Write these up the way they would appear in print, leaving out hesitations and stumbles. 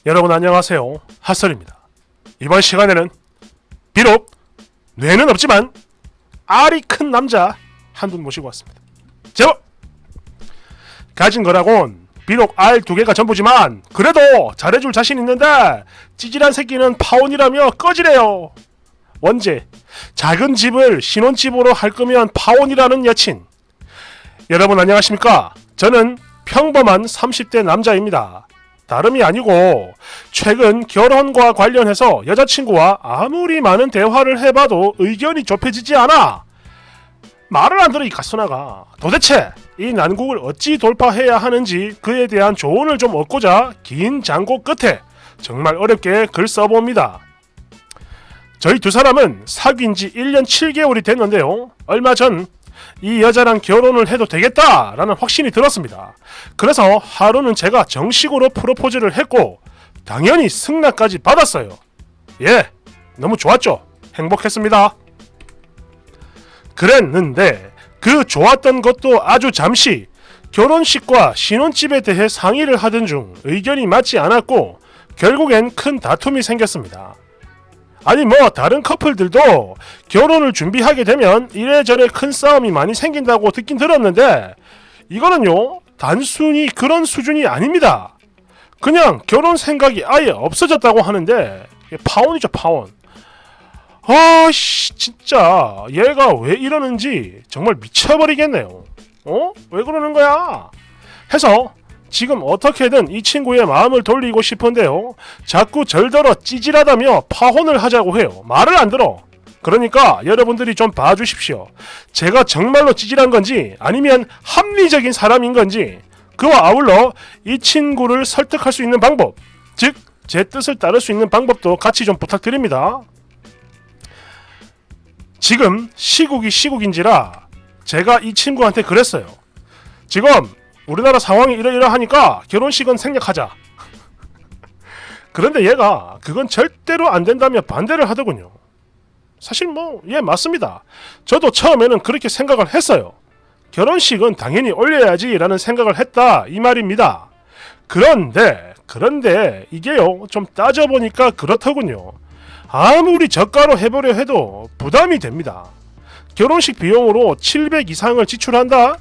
여러분 안녕하세요. 핫설입니다. 이번 시간에는 비록 뇌는 없지만 알이 큰 남자 한 분 모시고 왔습니다. 제목! 가진 거라곤 비록 알 2개가 전부지만 그래도 잘해줄 자신 있는데 찌질한 새끼는 파혼이라며 꺼지래요. 원제, 작은 집을 신혼집으로 할 거면 파혼이라는 여친. 여러분 안녕하십니까? 저는 평범한 30대 남자입니다. 다름이 아니고 최근 결혼과 관련해서 여자친구와 아무리 많은 대화를 해봐도 의견이 좁혀지지 않아. 말을 안 들어 이 가스나가. 도대체 이 난국을 어찌 돌파해야 하는지 그에 대한 조언을 좀 얻고자 긴 장고 끝에 정말 어렵게 글 써봅니다. 저희 두 사람은 사귄 지 1년 7개월이 됐는데요. 얼마 전 이 여자랑 결혼을 해도 되겠다라는 확신이 들었습니다. 그래서 하루는 제가 정식으로 프로포즈를 했고 당연히 승낙까지 받았어요. 예, 너무 좋았죠. 행복했습니다. 그랬는데 그 좋았던 것도 아주 잠시 결혼식과 신혼집에 대해 상의를 하던 중 의견이 맞지 않았고 결국엔 큰 다툼이 생겼습니다. 아니 뭐 다른 커플들도 결혼을 준비하게 되면 이래저래 큰 싸움이 많이 생긴다고 듣긴 들었는데 이거는요 단순히 그런 수준이 아닙니다. 그냥 결혼 생각이 아예 없어졌다고 하는데 파혼이죠 파혼. 아씨 진짜 얘가 왜 이러는지 정말 미쳐버리겠네요. 왜 그러는 거야? 해서 지금 어떻게든 이 친구의 마음을 돌리고 싶은데요. 자꾸 절더러 찌질하다며 파혼을 하자고 해요. 말을 안 들어. 그러니까 여러분들이 좀 봐주십시오. 제가 정말로 찌질한 건지 아니면 합리적인 사람인 건지 그와 아울러 이 친구를 설득할 수 있는 방법, 즉 제 뜻을 따를 수 있는 방법도 같이 좀 부탁드립니다. 지금 시국인지라 제가 이 친구한테 그랬어요. 지금 우리나라 상황이 이러이러하니까 결혼식은 생략하자. 그런데 얘가 그건 절대로 안 된다며 반대를 하더군요. 사실 뭐 예 맞습니다. 저도 처음에는 그렇게 생각을 했어요. 결혼식은 당연히 올려야지 라는 생각을 했다 이 말입니다. 그런데 이게요 좀 따져보니까 그렇더군요. 아무리 저가로 해보려 해도 부담이 됩니다. 결혼식 비용으로 700 이상을 지출한다?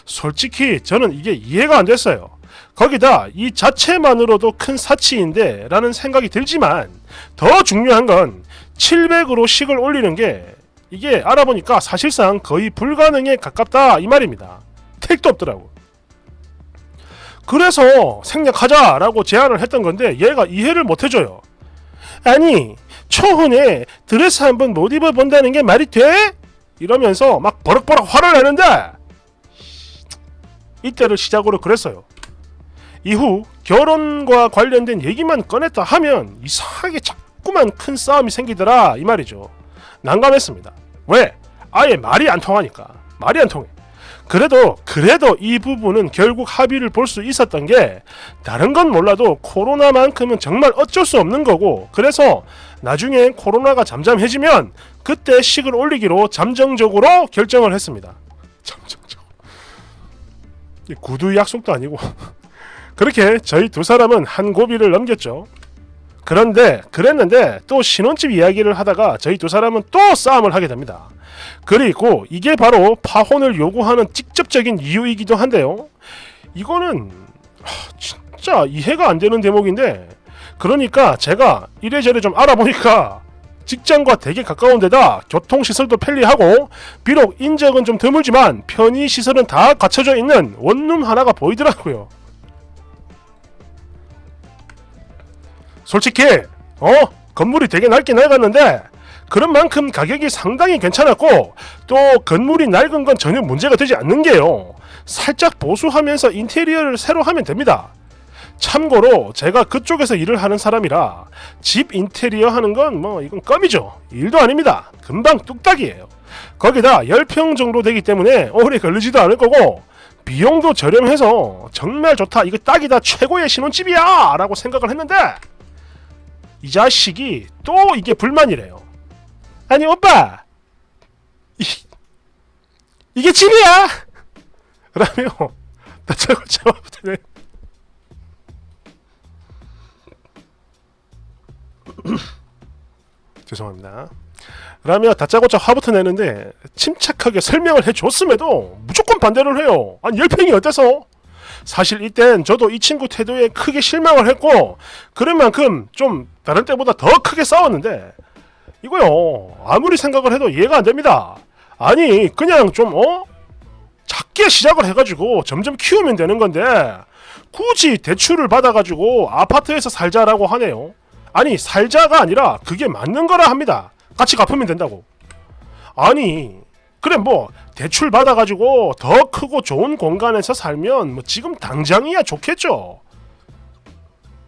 솔직히 저는 이게 이해가 안 됐어요. 거기다 이 자체만으로도 큰 사치인데 라는 생각이 들지만 더 중요한 건 700으로 식을 올리는 게 이게 알아보니까 사실상 거의 불가능에 가깝다 이 말입니다. 택도 없더라고. 그래서 생략하자라고 제안을 했던 건데 얘가 이해를 못 해줘요. 아니 초혼에 드레스 한번 못 입어본다는 게 말이 돼? 이러면서 막 버럭버럭 화를 내는데 이때를 시작으로 그랬어요. 이후 결혼과 관련된 얘기만 꺼냈다 하면 이상하게 자꾸만 큰 싸움이 생기더라 이 말이죠. 난감했습니다. 왜? 아예 말이 안 통하니까. 말이 안 통해. 그래도 이 부분은 결국 합의를 볼 수 있었던 게 다른 건 몰라도 코로나만큼은 정말 어쩔 수 없는 거고 그래서 나중에 코로나가 잠잠해지면 그때 식을 올리기로 잠정적으로 결정을 했습니다. 잠정적으로. 구두 약속도 아니고 그렇게 저희 두 사람은 한 고비를 넘겼죠. 그랬는데 또 신혼집 이야기를 하다가 저희 두 사람은 또 싸움을 하게 됩니다. 그리고 이게 바로 파혼을 요구하는 직접적인 이유이기도 한데요. 이거는 진짜 이해가 안 되는 대목인데 그러니까 제가 이래저래 좀 알아보니까 직장과 되게 가까운 데다 교통시설도 편리하고 비록 인적은 좀 드물지만 편의시설은 다 갖춰져 있는 원룸 하나가 보이더라고요. 솔직히 건물이 되게 낡긴 낡았는데 그런 만큼 가격이 상당히 괜찮았고 또 건물이 낡은 건 전혀 문제가 되지 않는 게요. 살짝 보수하면서 인테리어를 새로 하면 됩니다. 참고로 제가 그쪽에서 일을 하는 사람이라 집 인테리어 하는 건 뭐 이건 껌이죠. 일도 아닙니다. 금방 뚝딱이에요. 거기다 10평 정도 되기 때문에 오래 걸리지도 않을 거고 비용도 저렴해서 정말 좋다. 이거 딱이다. 최고의 신혼집이야 라고 생각을 했는데 이 자식이 또 이게 불만이래요. 아니 오빠 이게 집이야 라며 나 저걸 잡아보더니 죄송합니다. 라며 다짜고짜 화부터 내는데 침착하게 설명을 해줬음에도 무조건 반대를 해요. 아니 10평이 어때서? 사실 이땐 저도 이 친구 태도에 크게 실망을 했고 그런 만큼 좀 다른 때보다 더 크게 싸웠는데 이거요 아무리 생각을 해도 이해가 안됩니다. 아니 그냥 좀 작게 시작을 해가지고 점점 키우면 되는 건데 굳이 대출을 받아가지고 아파트에서 살자라고 하네요. 아니 살자가 아니라 그게 맞는 거라 합니다. 같이 갚으면 된다고. 아니 그래 뭐 대출 받아가지고 더 크고 좋은 공간에서 살면 뭐 지금 당장이야 좋겠죠.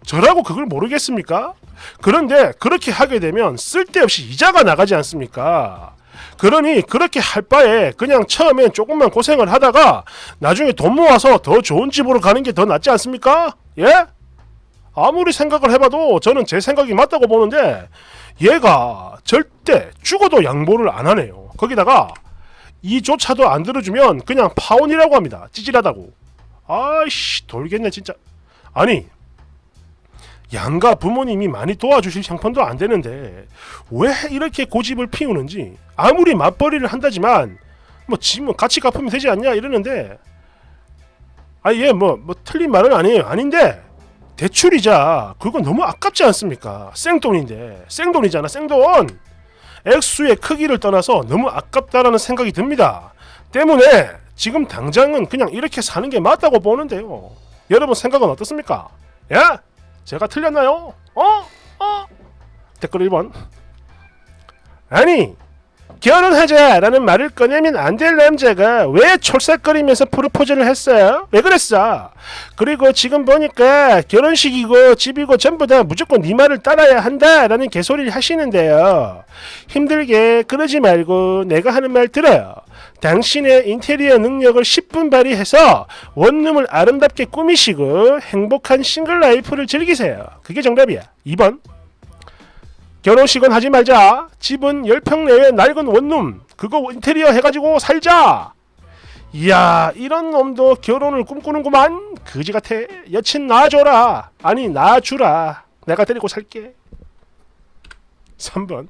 저라고 그걸 모르겠습니까? 그런데 그렇게 하게 되면 쓸데없이 이자가 나가지 않습니까? 그러니 그렇게 할 바에 그냥 처음엔 조금만 고생을 하다가 나중에 돈 모아서 더 좋은 집으로 가는 게 더 낫지 않습니까? 예? 아무리 생각을 해봐도 저는 제 생각이 맞다고 보는데 얘가 절대 죽어도 양보를 안 하네요. 거기다가 이조차도 안 들어주면 그냥 파혼이라고 합니다. 찌질하다고. 아이씨 돌겠네 진짜. 아니 양가 부모님이 많이 도와주실 형편도 안 되는데 왜 이렇게 고집을 피우는지. 아무리 맞벌이를 한다지만 뭐 지금 같이 갚으면 되지 않냐 이러는데 얘 뭐 틀린 말은 아니에요. 아닌데 대출이자 그거 너무 아깝지 않습니까? 생돈인데 생돈이잖아 생돈. 액수의 크기를 떠나서 너무 아깝다라는 생각이 듭니다. 때문에 지금 당장은 그냥 이렇게 사는 게 맞다고 보는데요. 여러분 생각은 어떻습니까? 예? 제가 틀렸나요? 댓글 1번. 아니 결혼하자라는 말을 꺼내면 안 될 남자가 왜 촐싹거리면서 프로포즈를 했어요? 왜 그랬어? 그리고 지금 보니까 결혼식이고 집이고 전부 다 무조건 네 말을 따라야 한다라는 개소리를 하시는데요. 힘들게 그러지 말고 내가 하는 말 들어요. 당신의 인테리어 능력을 10분 발휘해서 원룸을 아름답게 꾸미시고 행복한 싱글 라이프를 즐기세요. 그게 정답이야. 2번. 결혼식은 하지 말자. 집은 10평 내외 낡은 원룸 그거 인테리어 해가지고 살자. 이야 이런 놈도 결혼을 꿈꾸는구만. 그지같아. 여친 낳아줘라. 아니 낳아주라. 내가 데리고 살게. 3번.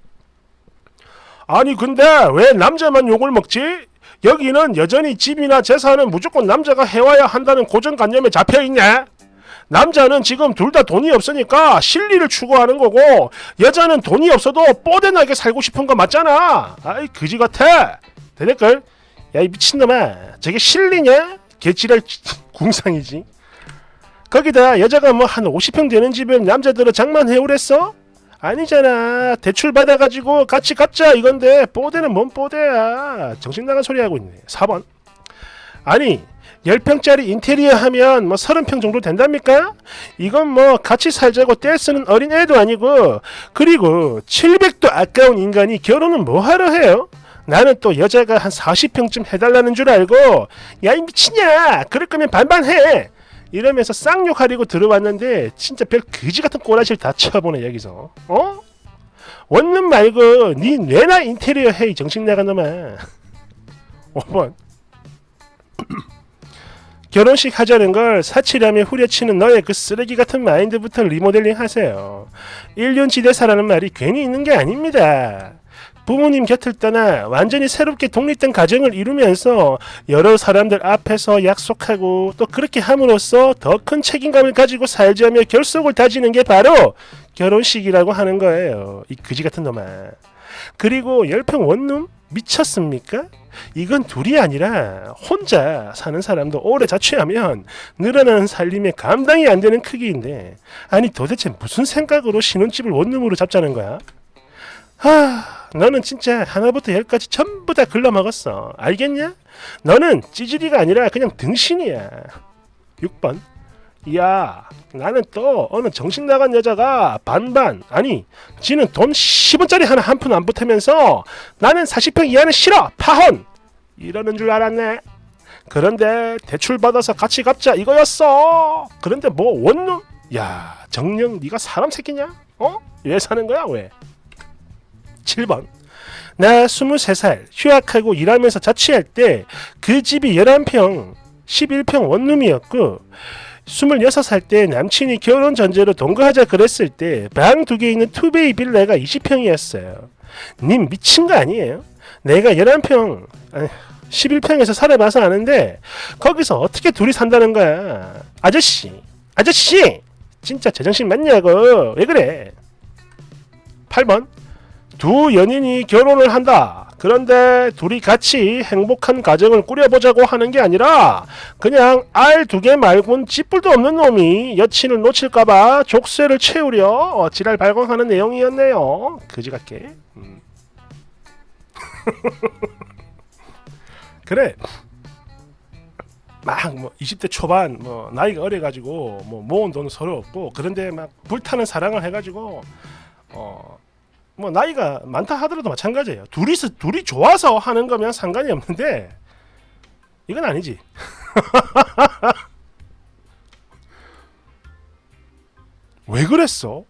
아니 근데 왜 남자만 욕을 먹지? 여기는 여전히 집이나 재산은 무조건 남자가 해와야 한다는 고정관념에 잡혀있네. 남자는 지금 둘 다 돈이 없으니까 실리를 추구하는 거고 여자는 돈이 없어도 뽀대나게 살고 싶은 거 맞잖아. 아이 그지같아. 대댓글. 야 이 미친놈아 저게 실리냐? 개지랄 궁상이지. 거기다 여자가 뭐 한 50평 되는 집에 남자들은 장만해오랬어? 아니잖아. 대출 받아가지고 같이 갚자 이건데 뽀대는 뭔 뽀대야. 정신나간 소리 하고 있네. 4번. 아니 10평짜리 인테리어 하면 뭐 30평 정도 된답니까? 이건 뭐 같이 살자고 떼쓰는 어린애도 아니고 그리고 700도 아까운 인간이 결혼은 뭐하러 해요? 나는 또 여자가 한 40평쯤 해달라는 줄 알고 야 이 미치냐 그럴 거면 반반해 이러면서 쌍욕하려고 들어왔는데 진짜 별 그지같은 꼬라지를 다 쳐보네 여기서. 원룸 말고 네 뇌나 인테리어 해 이 정신나간 놈아. 5번. 결혼식 하자는 걸 사치라며 후려치는 너의 그 쓰레기 같은 마인드부터 리모델링 하세요. 일륜지대사라는 말이 괜히 있는 게 아닙니다. 부모님 곁을 떠나 완전히 새롭게 독립된 가정을 이루면서 여러 사람들 앞에서 약속하고 또 그렇게 함으로써 더 큰 책임감을 가지고 살자며 결속을 다지는 게 바로 결혼식이라고 하는 거예요. 이 그지같은 놈아. 그리고 10평 원룸? 미쳤습니까? 이건 둘이 아니라 혼자 사는 사람도 오래 자취하면 늘어나는 살림에 감당이 안 되는 크기인데 아니 도대체 무슨 생각으로 신혼집을 원룸으로 잡자는 거야? 너는 진짜 하나부터 열까지 전부 다 글러먹었어. 알겠냐? 너는 찌질이가 아니라 그냥 등신이야. 6번. 야 나는 또 어느 정신나간 여자가 반반 아니 지는 돈 10원짜리 하나 한 푼 안 보태면서 나는 40평 이하는 싫어 파혼 이러는 줄 알았네. 그런데 대출 받아서 같이 갚자 이거였어. 그런데 뭐 원룸? 야 정녕 네가 사람 새끼냐? 왜 사는 거야 왜? 7번. 나 23살 휴학하고 일하면서 자취할 때 그 집이 11평 11평 원룸이었고 26살 때 남친이 결혼 전제로 동거하자 그랬을 때 방 2개 있는 투베이 빌라가 20평이었어요. 님 미친 거 아니에요? 내가 11평, 11평에서 살아봐서 아는데 거기서 어떻게 둘이 산다는 거야? 아저씨! 진짜 제정신 맞냐고! 왜 그래? 8번 두 연인이 결혼을 한다. 그런데 둘이 같이 행복한 가정을 꾸려보자고 하는 게 아니라 그냥 알 2개 말곤 쥐뿔도 없는 놈이 여친을 놓칠까봐 족쇄를 채우려 지랄 발광하는 내용이었네요. 그지같게. 그래. 막 뭐 20대 초반 뭐 나이가 어려가지고 뭐 모은 돈 서로 없고 그런데 막 불타는 사랑을 해가지고 뭐 나이가 많다 하더라도 마찬가지예요. 둘이 좋아서 하는 거면 상관이 없는데 이건 아니지. 왜 그랬어?